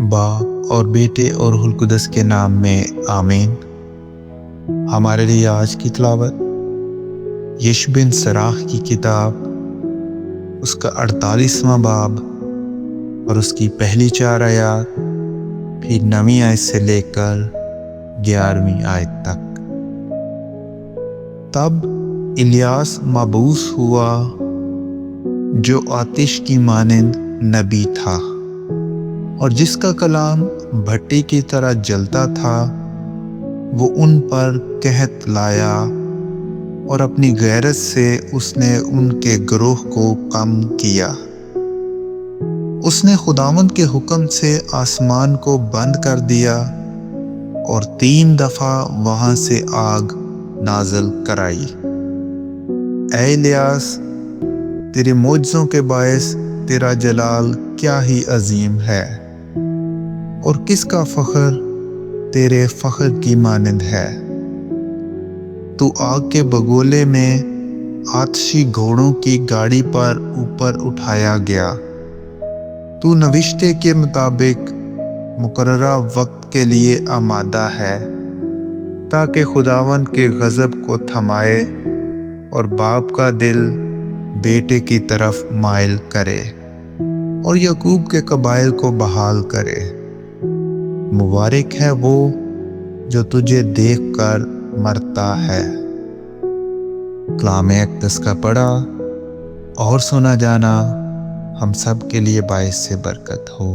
باپ اور بیٹے اور روح القدس کے نام میں آمین۔ ہمارے لیے آج کی تلاوت یشوع بن سراخ کی کتاب، اس کا 48واں باب اور اس کی پہلی 4 آیات، پھر 9ویں آیت سے لے کر 11ویں آیت تک۔ تب الیاس مبعوث ہوا جو آتش کی مانند نبی تھا، اور جس کا کلام بھٹی کی طرح جلتا تھا۔ وہ ان پر قحط لایا اور اپنی غیرت سے اس نے ان کے گروہ کو کم کیا۔ اس نے خداوند کے حکم سے آسمان کو بند کر دیا اور 3 دفعہ وہاں سے آگ نازل کرائی۔ اے الیاس، تیرے معجزوں کے باعث تیرا جلال کیا ہی عظیم ہے، اور کس کا فخر تیرے فخر کی مانند ہے۔ تو آگ کے بگولے میں آتشی گھوڑوں کی گاڑی پر اوپر اٹھایا گیا۔ تو نوشتے کے مطابق مقررہ وقت کے لیے آمادہ ہے، تاکہ خداوند کے غضب کو تھمائے اور باپ کا دل بیٹے کی طرف مائل کرے اور یعقوب کے قبائل کو بحال کرے۔ مبارک ہے وہ جو تجھے دیکھ کر مرتا ہے۔ کلام اقدس کا پڑھا اور سنا جانا ہم سب کے لیے باعث برکت ہو۔